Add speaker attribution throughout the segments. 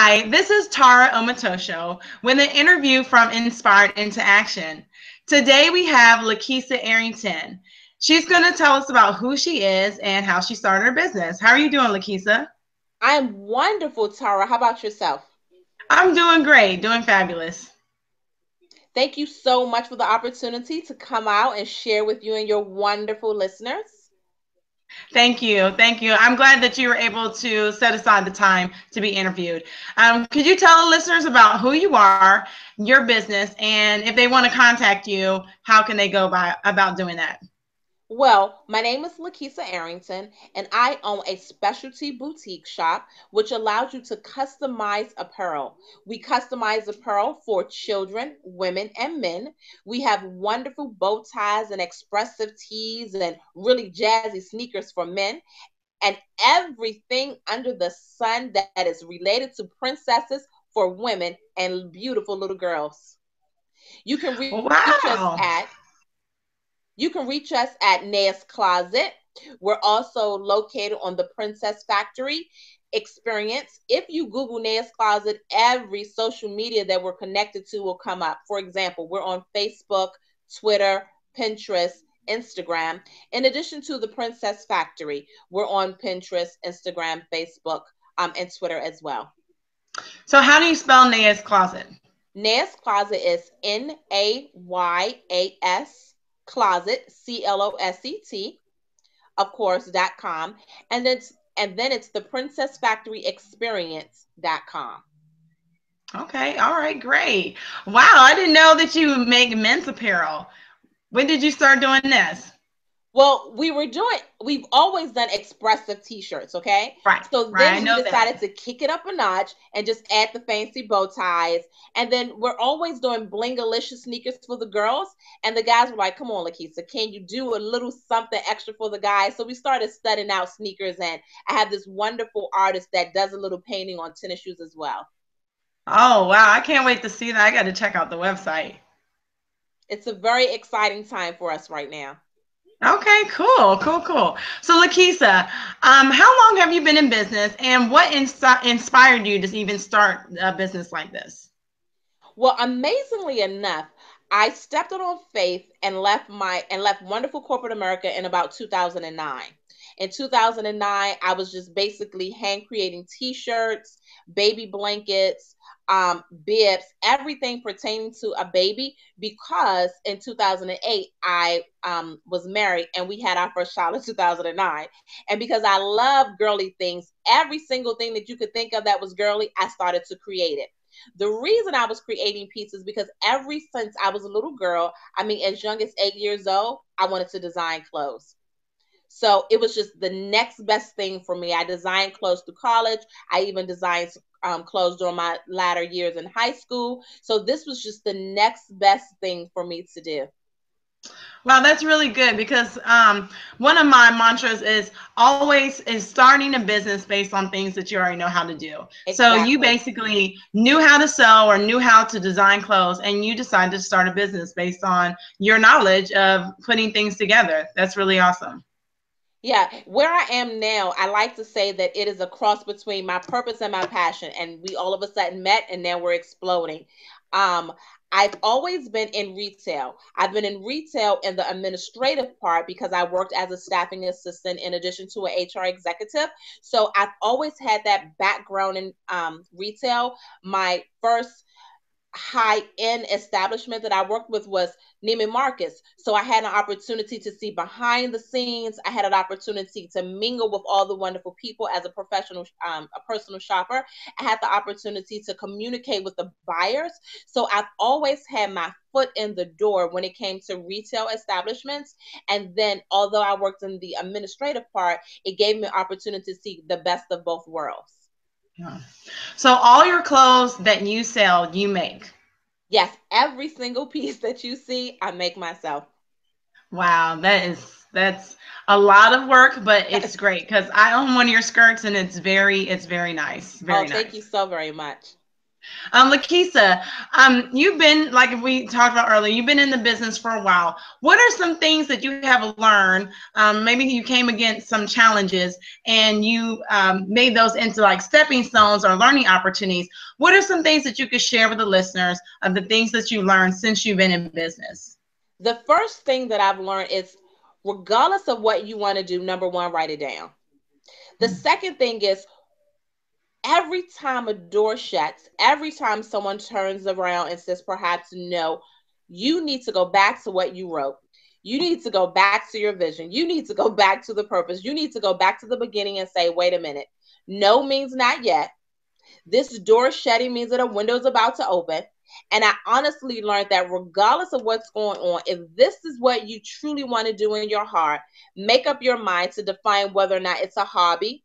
Speaker 1: Hi, this is Tara Omatosho with an interview from Inspired into Action. Today we have Lakeisa Arrington. She's going to tell us about who she is and how she started her business. How are you doing, Lakeisa?
Speaker 2: I'm wonderful, Tara. How about yourself?
Speaker 1: I'm doing great, doing fabulous.
Speaker 2: Thank you so much for the opportunity to come out and share with you and your wonderful listeners.
Speaker 1: Thank you. Thank you. I'm glad that you were able to set aside the time to be interviewed. Could you tell the listeners about who you are, your business, and if they want to contact you, how can they go about doing that?
Speaker 2: Well, my name is Lakeisa Arrington, and I own a specialty boutique shop which allows you to customize apparel. We customize apparel for children, women, and men. We have wonderful bow ties and expressive tees and really jazzy sneakers for men, and everything under the sun that is related to princesses for women and beautiful little girls. You can reach us at
Speaker 1: Wow.
Speaker 2: Nayascloset. We're also located on the Princess Factory experience. If you Google Naya's Closet, every social media that we're connected to will come up. For example, we're on Facebook, Twitter, Pinterest, Instagram. In addition to the Princess Factory, we're on Pinterest, Instagram, Facebook, and Twitter as well.
Speaker 1: So how do you spell Naya's Closet?
Speaker 2: Nayas Closet is Nayas Closet, CLOSET, of course.com, and it's the Princess Factory Experience.com.
Speaker 1: Okay, all right, great. Wow, I didn't know that you make men's apparel. When did you start doing this?
Speaker 2: Well, we've always done expressive t-shirts, okay?
Speaker 1: Right,
Speaker 2: So
Speaker 1: right, I
Speaker 2: then we
Speaker 1: know that.
Speaker 2: decided to kick it up a notch and just add the fancy bow ties. And then we're always doing blingalicious sneakers for the girls. And the guys were like, come on, Lakeisa, can you do a little something extra for the guys? So we started studying out sneakers, and I have this wonderful artist that does a little painting on tennis shoes as well.
Speaker 1: Oh, wow, I can't wait to see that. I got to check out the website.
Speaker 2: It's a very exciting time for us right now.
Speaker 1: Okay, cool, cool, cool. So, Lakeisa, how long have you been in business, and what inspired you to even start a business like this?
Speaker 2: Well, amazingly enough, I stepped out on faith and left wonderful corporate America in about 2009. In 2009, I was just basically hand creating t-shirts, baby blankets, bibs, everything pertaining to a baby, because in 2008 I was married and we had our first child in 2009. And because I love girly things, every single thing that you could think of that was girly, I started to create it. The reason I was creating pieces because ever since I was a little girl, I mean, as young as 8 years old, I wanted to design clothes. So it was just the next best thing for me. I designed clothes through college. I even designed clothes during my latter years in high school. So this was just the next best thing for me to do.
Speaker 1: Wow, that's really good because one of my mantras is always is starting a business based on things that you already know how to do. So you
Speaker 2: Exactly.
Speaker 1: basically knew how to sew or knew how to design clothes, and you decided to start a business based on your knowledge of putting things together. That's really awesome.
Speaker 2: Yeah, where I am now, I like to say that it is a cross between my purpose and my passion, and we all of a sudden met, and now we're exploding. Um, I've always been in retail. I've been in retail in the administrative part because I worked as a staffing assistant in addition to an HR executive. So I've always had that background in retail. My first high end establishment that I worked with was Neiman Marcus. So I had an opportunity to see behind the scenes. I had an opportunity to mingle with all the wonderful people as a professional, a personal shopper. I had the opportunity to communicate with the buyers. So I've always had my foot in the door when it came to retail establishments. And then, although I worked in the administrative part, it gave me an opportunity to see the best of both worlds.
Speaker 1: Yeah. So all your clothes that you sell, you make.
Speaker 2: Yes, every single piece that you see, I make myself.
Speaker 1: Wow, that's a lot of work, but it's
Speaker 2: Yes.
Speaker 1: great because I own one of your skirts and it's very nice, very
Speaker 2: Oh, thank you
Speaker 1: nice.
Speaker 2: so very much.
Speaker 1: Lakeisa, you've been, like we talked about earlier, you've been in the business for a while. What are some things that you have learned? Maybe you came against some challenges and you made those into like stepping stones or learning opportunities. What are some things that you could share with the listeners of the things that you learned since you've been in business?
Speaker 2: The first thing that I've learned is, regardless of what you want to do, number one, write it down. The second thing is, every time a door shuts, every time someone turns around and says perhaps no, you need to go back to what you wrote. You need to go back to your vision. You need to go back to the purpose. You need to go back to the beginning and say, wait a minute. No means not yet. This door shutting means that a window is about to open. And I honestly learned that regardless of what's going on, if this is what you truly want to do in your heart, make up your mind to define whether or not it's a hobby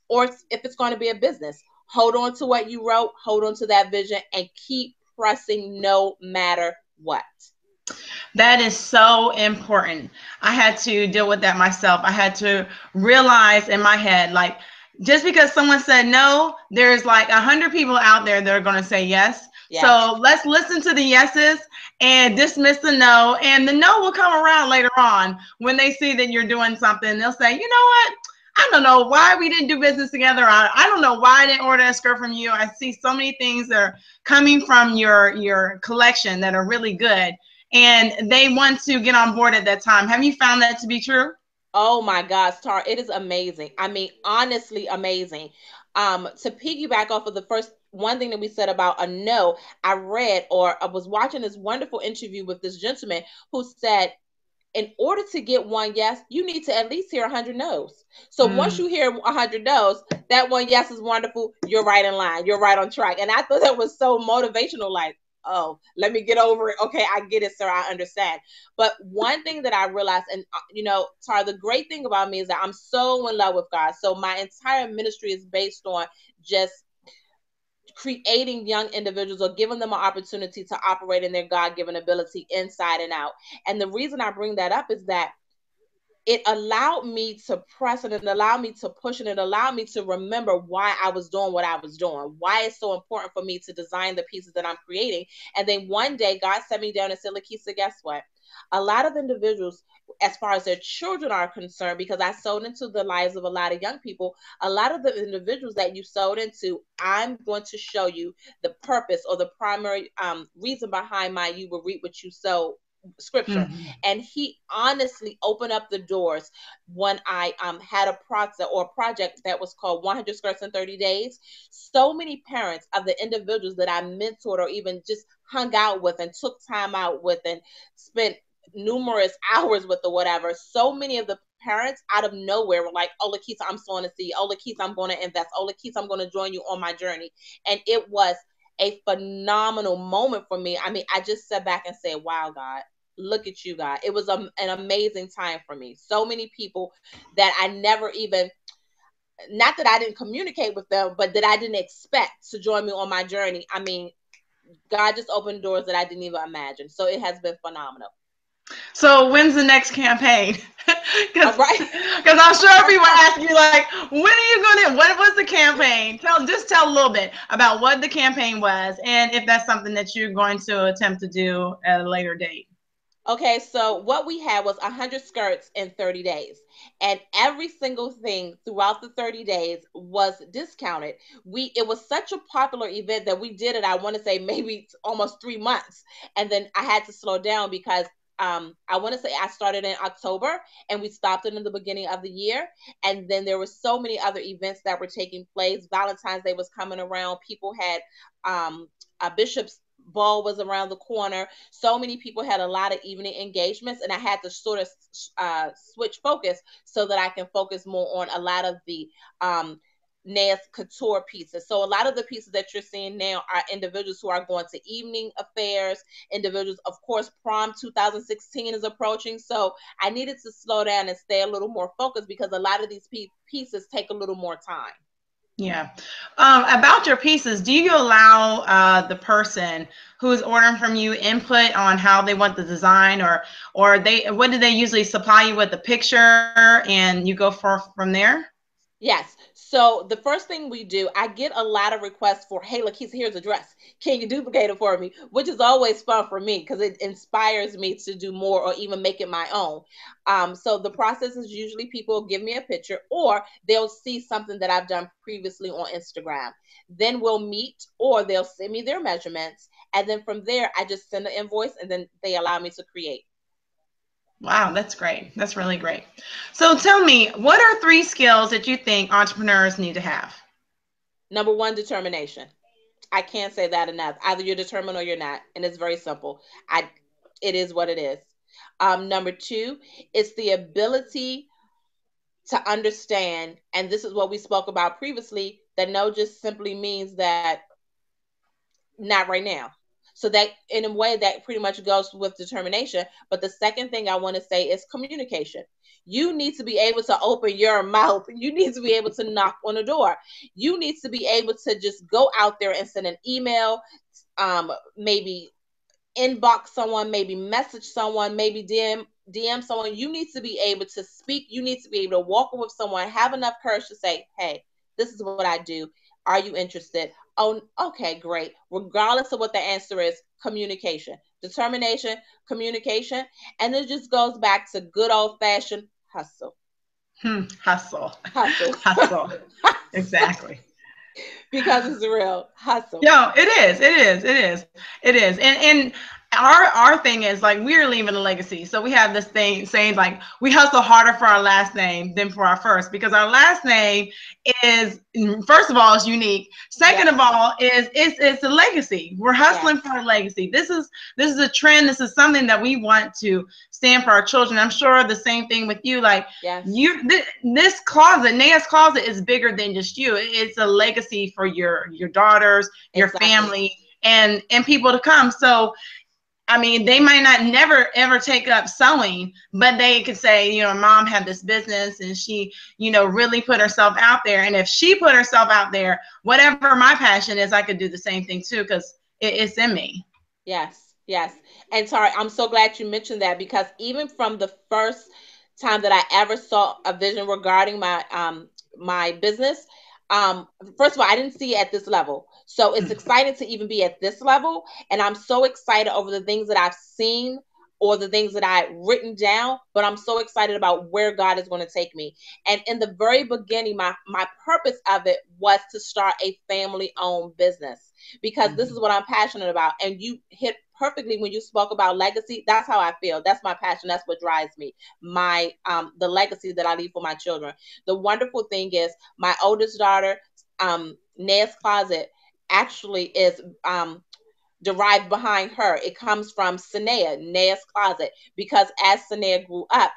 Speaker 2: or if it's going to be a business. Hold on to what you wrote, hold on to that vision, and keep pressing no matter what.
Speaker 1: That is so important. I had to deal with that myself. I had to realize in my head, like, just because someone said no, there's like 100 people out there that are going to say yes.
Speaker 2: Yeah.
Speaker 1: So let's listen to the yeses and dismiss the no. And the no will come around later on when they see that you're doing something. They'll say, you know what? I don't know why we didn't do business together. I don't know why I didn't order a skirt from you. I see so many things that are coming from your collection that are really good. And they want to get on board at that time. Have you found that to be true?
Speaker 2: Oh my gosh, Tara, it is amazing. I mean, honestly amazing. To piggyback off of the first one thing that we said about a no, I read or I was watching this wonderful interview with this gentleman who said, in order to get one yes, you need to at least hear 100 no's. So once you hear 100 no's, that one yes is wonderful. You're right in line. You're right on track. And I thought that was so motivational. Like, oh, let me get over it. Okay, I get it, sir. I understand. But one thing that I realized, and Tara, the great thing about me is that I'm so in love with God. So my entire ministry is based on just creating young individuals or giving them an opportunity to operate in their God-given ability inside and out. And the reason I bring that up is that it allowed me to press and it allowed me to push and it allowed me to remember why I was doing what I was doing, why it's so important for me to design the pieces that I'm creating. And then one day God set me down and said, Lakeisa, guess what? A lot of individuals, as far as their children are concerned, because I sold into the lives of a lot of young people, a lot of the individuals that you sold into, I'm going to show you the purpose or the primary reason behind my you will reap what you sow scripture. And he honestly opened up the doors when I had a project that was called 100 Skirts in 30 Days. So many parents of the individuals that I mentored or even just hung out with and took time out with and spent numerous hours with or whatever, so many of the parents out of nowhere were like, oh, Lakeisa, I'm sowing a seed. Oh, Lakeisa, I'm going to invest. Oh, Lakeisa, I'm going to join you on my journey. And it was a phenomenal moment for me. I mean, I just sat back and said, wow, God, look at you, God. It was an amazing time for me. So many people that I never even, not that I didn't communicate with them, but that I didn't expect to join me on my journey. I mean, God just opened doors that I didn't even imagine. So it has been phenomenal.
Speaker 1: So when's the next campaign? Because
Speaker 2: right.
Speaker 1: I'm sure people ask you like, when are you going to, what was the campaign? Just tell a little bit about what the campaign was and if that's something that you're going to attempt to do at a later date.
Speaker 2: Okay, so what we had was 100 skirts in 30 days. And every single thing throughout the 30 days was discounted. It was such a popular event that we did it, I want to say maybe almost 3 months. And then I had to slow down because I want to say I started in October and we stopped it in the beginning of the year. And then there were so many other events that were taking place. Valentine's Day was coming around. People had a bishop's ball was around the corner. So many people had a lot of evening engagements, and I had to sort of switch focus so that I can focus more on a lot of the Nayas couture pieces. So a lot of the pieces that you're seeing now are individuals who are going to evening affairs, individuals, of course, prom 2016 is approaching. So I needed to slow down and stay a little more focused because a lot of these pieces take a little more time.
Speaker 1: Yeah. About your pieces, do you allow the person who is ordering from you input on how they want the design, or what do they usually supply you with, the picture and you go from there?
Speaker 2: Yes. So the first thing we do, I get a lot of requests for, hey, Lakeisa, here's a dress. Can you duplicate it for me? Which is always fun for me because it inspires me to do more or even make it my own. So the process is usually people give me a picture or they'll see something that I've done previously on Instagram. Then we'll meet or they'll send me their measurements. And then from there, I just send the invoice and then they allow me to create.
Speaker 1: Wow, that's great. That's really great. So tell me, what are three skills that you think entrepreneurs need to have?
Speaker 2: Number one, determination. I can't say that enough. Either you're determined or you're not, and it's very simple. I, it is what it is. Number two, it's the ability to understand, and this is what we spoke about previously. That no just simply means that not right now. So that in a way that pretty much goes with determination. But the second thing I want to say is communication. You need to be able to open your mouth. You need to be able to knock on a door. You need to be able to just go out there and send an email, maybe inbox someone, maybe message someone, maybe DM someone. You need to be able to speak. You need to be able to walk with someone, have enough courage to say, hey, this is what I do. Are you interested? Oh, okay, great. Regardless of what the answer is, communication, determination, communication. And it just goes back to good old fashioned hustle.
Speaker 1: Hustle.
Speaker 2: Hustle.
Speaker 1: Hustle. Exactly.
Speaker 2: Because it's real. Hustle.
Speaker 1: No, it is. It is. It is. It is. And our thing is like we're leaving a legacy. So we have this thing saying like we hustle harder for our last name than for our first because our last name is first of all it's unique. Second of all is it's a legacy. We're hustling for a legacy. This is a trend. This is something that we want to stand for our children. I'm sure the same thing with you. Like this closet, Nayascloset is bigger than just you. It's a legacy for your daughters, your family, and people to come. So I mean, they might not never ever take up sewing, but they could say, you know, mom had this business and she, you know, really put herself out there. And if she put herself out there, whatever my passion is, I could do the same thing too, because it's in me.
Speaker 2: Yes, yes. And sorry, I'm so glad you mentioned that because even from the first time that I ever saw a vision regarding my business, first of all, I didn't see it at this level. So it's exciting to even be at this level. And I'm so excited over the things that I've seen or the things that I've written down, but I'm so excited about where God is going to take me. And in the very beginning, my purpose of it was to start a family owned business because this is what I'm passionate about. And you hit perfectly when you spoke about legacy. That's how I feel. That's my passion. That's what drives me. My the legacy that I leave for my children. The wonderful thing is my oldest daughter, Nayascloset, actually is derived behind her. It comes from Sanea, Nayascloset, because as Sanea grew up,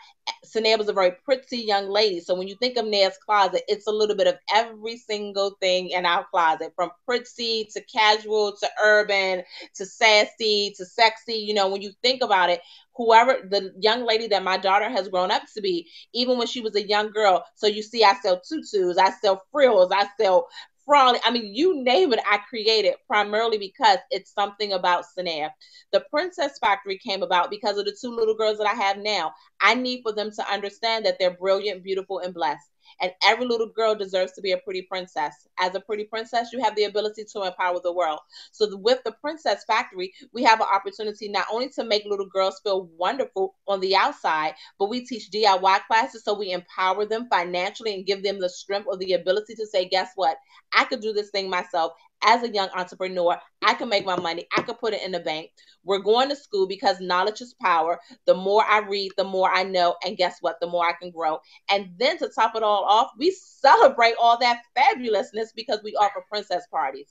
Speaker 2: Sanea was a very pretty young lady. So when you think of Nayascloset, it's a little bit of every single thing in our closet, from pretty to casual to urban to sassy to sexy. You know, when you think about it, whoever the young lady that my daughter has grown up to be, even when she was a young girl. So you see, I sell tutus, I sell frills, I sell Frawley. I mean, you name it, I created primarily because it's something about Sanea. The Princess Factory came about because of the two little girls that I have now. I need for them to understand that they're brilliant, beautiful, and blessed. And every little girl deserves to be a pretty princess. As a pretty princess, you have the ability to empower the world. So with the Princess Factory, we have an opportunity not only to make little girls feel wonderful on the outside, but we teach DIY classes so we empower them financially and give them the strength or the ability to say, guess what? I could do this thing myself. As a young entrepreneur, I can make my money. I could put it in the bank. We're going to school because knowledge is power. The more I read, the more I know. And guess what? The more I can grow. And then to top it all off, we celebrate all that fabulousness because we offer princess parties.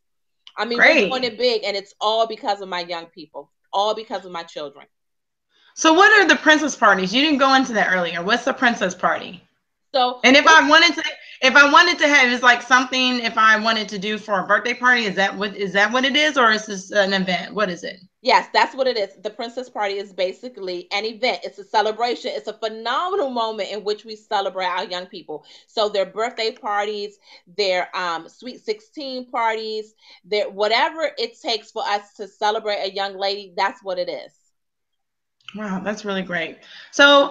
Speaker 2: I mean, we're doing it big, and it's all because of my young people, all because of my children.
Speaker 1: So what are the princess parties? You didn't go into that earlier. What's the princess party?
Speaker 2: So,
Speaker 1: and if I wanted to have, it's like something if I wanted to do for a birthday party, is that what it is, or is this an event? What is it?
Speaker 2: Yes, that's what it is. The princess party is basically an event. It's a celebration. It's a phenomenal moment in which we celebrate our young people. So their birthday parties, their sweet 16 parties, their whatever it takes for us to celebrate a young lady, that's what it is.
Speaker 1: Wow, that's really great. So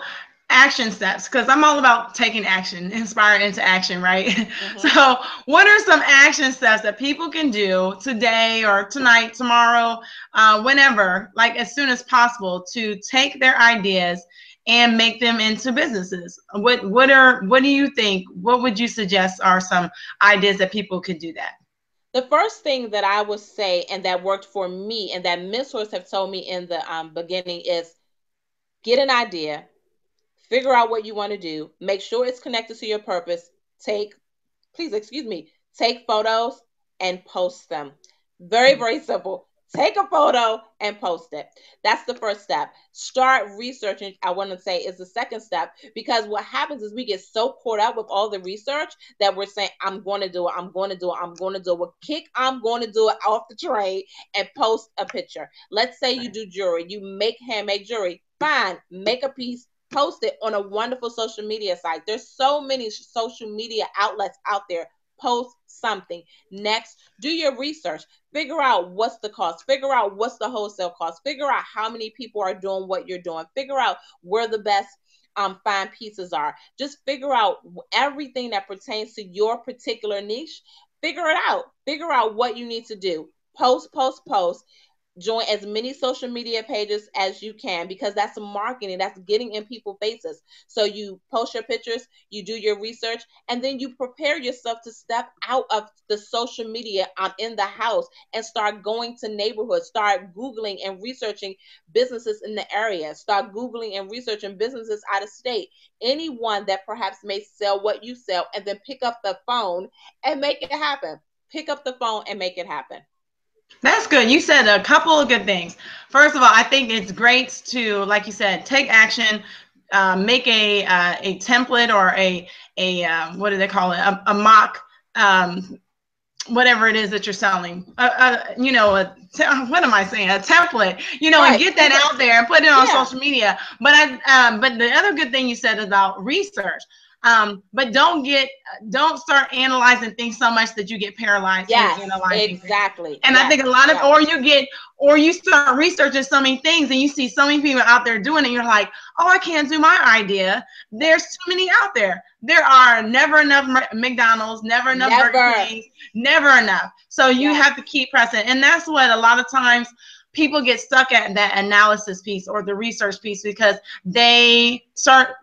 Speaker 1: action steps, because I'm all about taking action, inspired into action, right?
Speaker 2: Mm-hmm.
Speaker 1: So what are some action steps that people can do today or tonight, tomorrow, whenever, like as soon as possible, to take their ideas and make them into businesses? What do you think? What would you suggest are some ideas that people could do that?
Speaker 2: The first thing that I would say, and that worked for me, and that mentors have told me in the beginning, is get an idea, figure out what you want to do, make sure it's connected to your purpose. Please excuse me, take photos and post them. Very, very simple. Take a photo and post it. That's the first step. Start researching, I want to say, is the second step, because what happens is we get so caught up with all the research that we're saying, I'm going to do it, I'm going to do it, I'm going to do it. Well, kick I'm going to do it off the train and post a picture. Let's say you do jewelry, you make handmade jewelry. Fine, make a piece, post it on a wonderful social media site. There's so many social media outlets out there. Post something. Next, do your research. Figure out what's the cost. Figure out what's the wholesale cost. Figure out how many people are doing what you're doing. Figure out where the best fine pieces are. Just figure out everything that pertains to your particular niche. Figure it out. Figure out what you need to do. Post, post, post. Join as many social media pages as you can, because that's marketing, that's getting in people's faces. So you post your pictures, you do your research, and then you prepare yourself to step out of the social media in the house and start going to neighborhoods, start Googling and researching businesses in the area, start Googling and researching businesses out of state, anyone that perhaps may sell what you sell, and then pick up the phone and make it happen. Pick up the phone and make it happen.
Speaker 1: That's good. You said a couple of good things. First of all, I think it's great to, like you said, take action, make a template or a what do they call it? A mock, whatever it is that you're selling. What am I saying? A template, and
Speaker 2: Right.
Speaker 1: get that out there and put it on
Speaker 2: Yeah.
Speaker 1: social media. But the other good thing you said about research. But don't start analyzing things so much that you get paralyzed in
Speaker 2: Yes,
Speaker 1: analyzing things.
Speaker 2: exactly.
Speaker 1: And I
Speaker 2: Yes,
Speaker 1: think a lot of,
Speaker 2: yes,
Speaker 1: or you start researching so many things and you see so many people out there doing it. And you're like, oh, I can't do my idea. There's too many out there. There are never enough McDonald's, never enough Burger
Speaker 2: never.
Speaker 1: Kings, never enough. So you
Speaker 2: Yes,
Speaker 1: have to keep pressing. And that's what a lot of times people get stuck at, that analysis piece or the research piece, because they start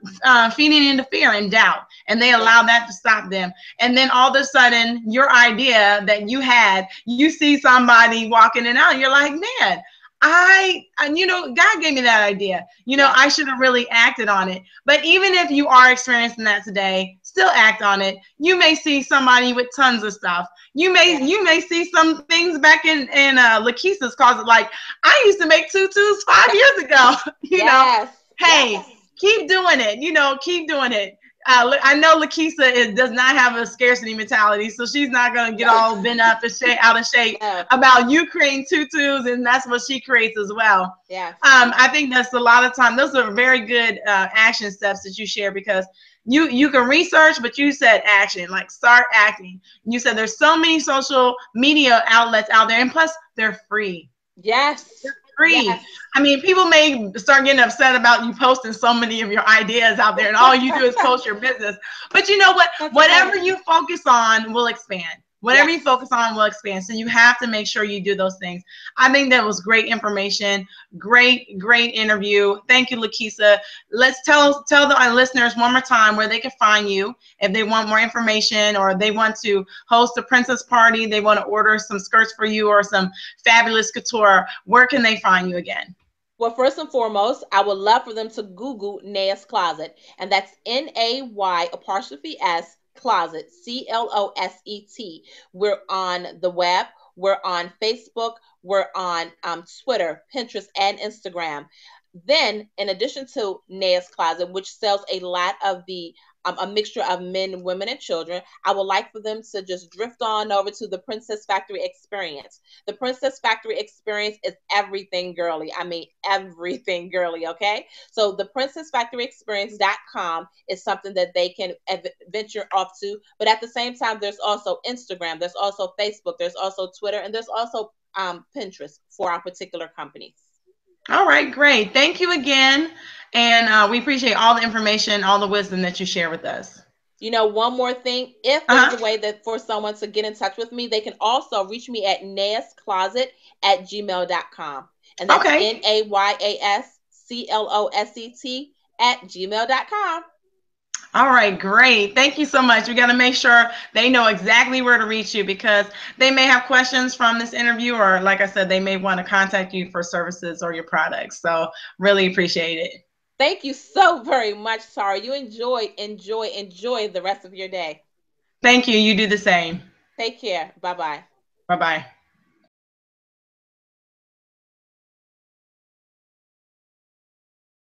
Speaker 1: feeding into fear and doubt, and they
Speaker 2: yes,
Speaker 1: allow that to stop them. And then all of a sudden, your idea that you had, you see somebody walking it out, and you're like, man, God gave me that idea.
Speaker 2: yes,
Speaker 1: I should have really acted on it. But even if you are experiencing that today, still act on it. You may see somebody with tons of stuff. You may
Speaker 2: yes,
Speaker 1: you may see some things back in Lakeisa's closet. Like, I used to make tutus 5 years ago.
Speaker 2: yes,
Speaker 1: Hey,
Speaker 2: yes.
Speaker 1: keep doing it. Keep doing it. I know Lakeisa does not have a scarcity mentality, so she's not going to get
Speaker 2: No,
Speaker 1: all bent up and out of shape
Speaker 2: no,
Speaker 1: about you creating tutus, and that's what she creates as well.
Speaker 2: yes,
Speaker 1: I think that's a lot of time. Those are very good action steps that you share, because you can research, but you said action, like start acting. You said there's so many social media outlets out there, and plus they're free.
Speaker 2: yes,
Speaker 1: Free.
Speaker 2: yes.
Speaker 1: I mean, people may start getting upset about you posting so many of your ideas out there, and all you do is post your business. But you know what?
Speaker 2: That's
Speaker 1: Whatever
Speaker 2: okay.
Speaker 1: you focus on will expand. Whatever you
Speaker 2: Yes.
Speaker 1: focus on will expand. So you have to make sure you do those things. I think that was great information. Great interview. Thank you, Lakeisa. Let's tell the listeners one more time where they can find you if they want more information, or they want to host a princess party, they want to order some skirts for you or some fabulous couture. Where can they find you again?
Speaker 2: Well, first and foremost, I would love for them to Google Nayascloset, and that's Nay apostrophe S closet, Closet. We're on the web. We're on Facebook. We're on Twitter, Pinterest, and Instagram. Then, in addition to Nayascloset, which sells a lot of the a mixture of men, women, and children, I would like for them to just drift on over to the Princess Factory Experience. The Princess Factory Experience is everything girly. I mean, everything girly, okay? So the princessfactoryexperience.com is something that they can venture off to. But at the same time, there's also Instagram, there's also Facebook, there's also Twitter, and there's also Pinterest for our particular companies.
Speaker 1: All right, great. Thank you again. And we appreciate all the information, all the wisdom that you share with us.
Speaker 2: One more thing, if there's a way that for someone to get in touch with me, they can also reach me at nayascloset@gmail.com. And that's
Speaker 1: Okay.
Speaker 2: NAYASCLOSET@gmail.com.
Speaker 1: All right, great. Thank you so much. We got to make sure they know exactly where to reach you because they may have questions from this interview, or like I said, they may want to contact you for services or your products. So really appreciate it.
Speaker 2: Thank you so very much, Tara. You enjoy the rest of your day.
Speaker 1: Thank you. You do the same.
Speaker 2: Take care. Bye-bye.
Speaker 1: Bye-bye.